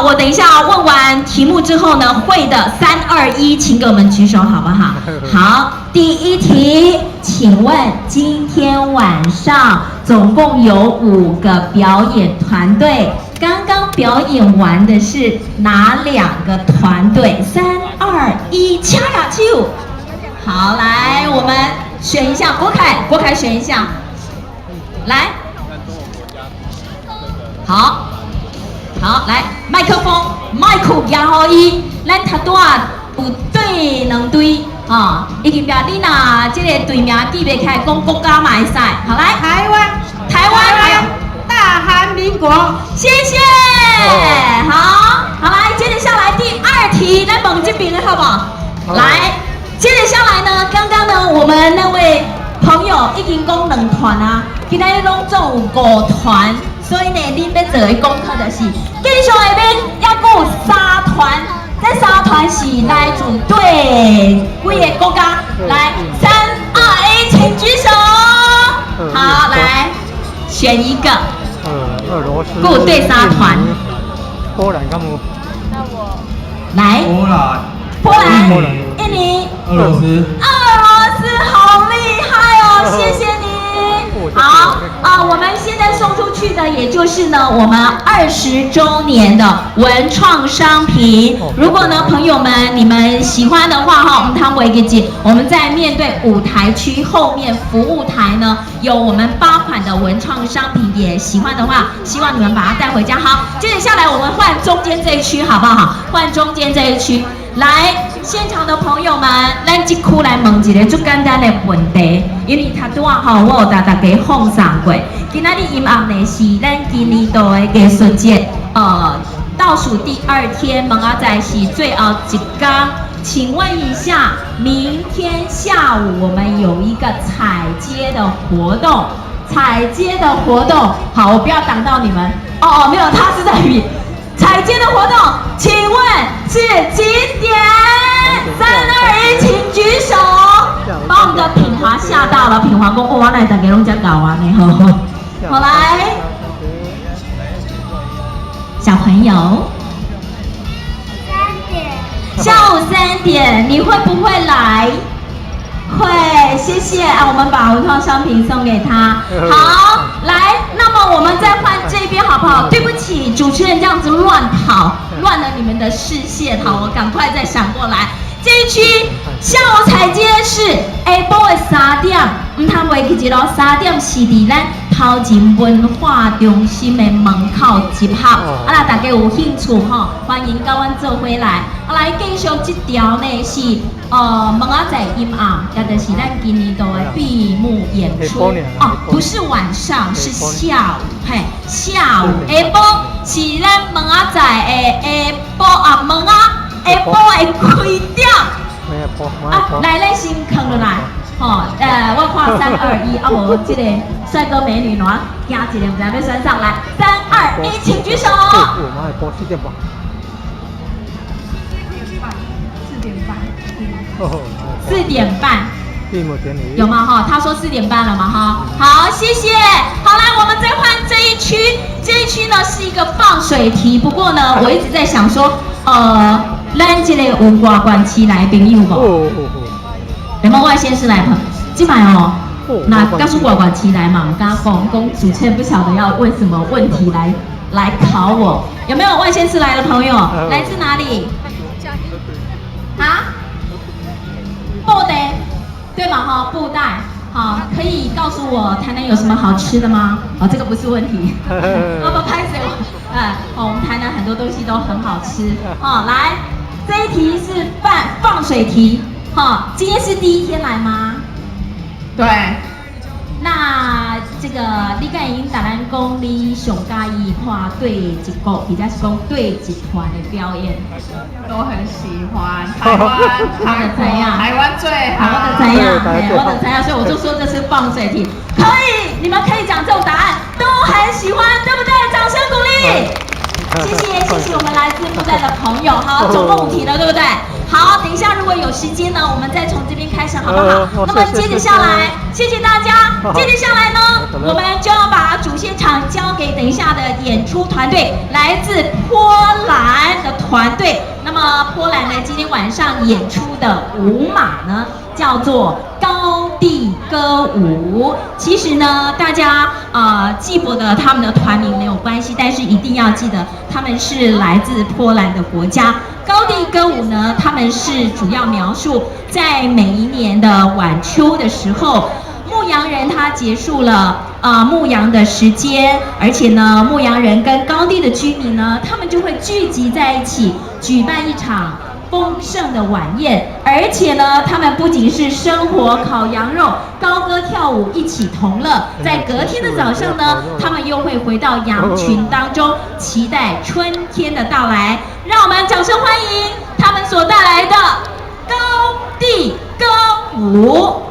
我等一下问完题目之后呢，会的3、2、1，请给我们举手好不好？好，第一题，请问今天晚上总共有5个表演团队，刚刚表演完的是哪2个团队？3、2、1，掐俩手。好，来，我们选一下，国凯选一下，来，好。好，来，麦克风，麦克拿好伊，咱头拄啊有对2队啊，已经表你呐，这个队名记袂起来，讲国家嘛会使。好来，台湾，大韩民国，谢谢。好来，接着下来第2题，来问这边的好不好？来，接着下来呢，刚刚呢，我们那位朋友已经讲2团啊，今天拢总有5团。所以呢，恁要做的功课就是，继续下面还有3团，这3团是来自对几个国家？来，3、2、1，请举手。好，来选一个。俄罗斯。跟我对3团。波兰干嘛？那我。来。波兰。印尼。俄罗斯，好厉害哦！谢谢你。好我们现在送出去的，也就是呢，我们20周年的文创商品。如果呢，朋友们你们喜欢的话哈，我们汤唯给姐，我们在面对舞台区后面服务台呢，有我们8款的文创商品，也喜欢的话，希望你们把它带回家。好，接着下来我们换中间这一区好不好？换中间这一区。来，现场的朋友们，咱这区来问一个最简单的问题，因为他拄啊吼，我有大家放送过。今仔日音乐呢是咱今年度的艺术节，倒数第2天，问仔仔是最后一天。请问一下，明天下午我们有一个踩街的活动，好，我不要挡到你们。没有，他是在比。踩街的活动，请问是几点？3、2、1，请举手。把我们的品华吓到了，品华公我来大家拢在搞啊呢好来，小朋友3点。下午3点，你会不会来？会，谢谢啊！我们把文创商品送给他。好，来，那么我们再换这边好不好？对不起，主持人这样子乱跑，乱了你们的视线。好，我赶快再闪过来。这一区下午踩街是下晡的3点，唔通袂记一咯。3点是伫咱头前文化中心的门口集合。啦，大家有兴趣吼，欢迎跟阮做回来。来，继续这条呢是问仔仔音乐，也就是咱今年度的闭幕演出。不是晚上，是下午，下午下晡是咱问仔仔的下晡问仔。下晡会开点，来咱先扛落来，我看3、2、1，无这个帅哥美女喏，行一个，唔知要选上来，3、2、1，请举手。4点半，有吗？哈，他说4点半了吗？哈，好，谢谢。好，来，我们再换这一区，这一区呢是一个放水题，不过呢，我一直在想说，咱这个有外县市来的朋友无？有没有外县市来朋友？今晚那告诉外县市来嘛，我刚刚讲主持人不晓得要问什么问题来考我，有没有外县市来的朋友？来自哪里？布袋，对嘛哈？布袋，好，可以告诉我台南有什么好吃的吗？这个不是问题。不拍谁？我们台南很多东西都很好吃。来，这一题是放水题。今天是第1天来吗？对。那这个你敢已经打咱讲你上介意看对一个，或者是讲对一团的表演？都很喜欢台湾，台湾最好。我的怎样？所以我就说这是放水题，可以，你们可以讲这种答案，都很喜欢，对不对？掌声鼓励。谢谢我们来自布袋的朋友。好，总共5题了，对不对？好，等一下如果有时间呢，我们再从这边开始，好不好？那么接着下来，谢谢大家。接着下来呢，我们就要把主现场交给等一下的演出团队，来自波兰。团队。那么波兰呢，今天晚上演出的舞马呢，叫做高地歌舞。其实呢，大家记不得他们的团名没有关系，但是一定要记得他们是来自波兰的国家。高地歌舞呢，他们是主要描述在每一年的晚秋的时候，牧羊人他结束了牧羊的时间，而且呢，牧羊人跟高地的居民呢，他们就会聚集在一起，举办一场丰盛的晚宴。而且呢，他们不仅是生火、烤羊肉、高歌跳舞，一起同乐。在隔天的早上呢，他们又会回到羊群当中，期待春天的到来。让我们掌声欢迎他们所带来的高地歌舞。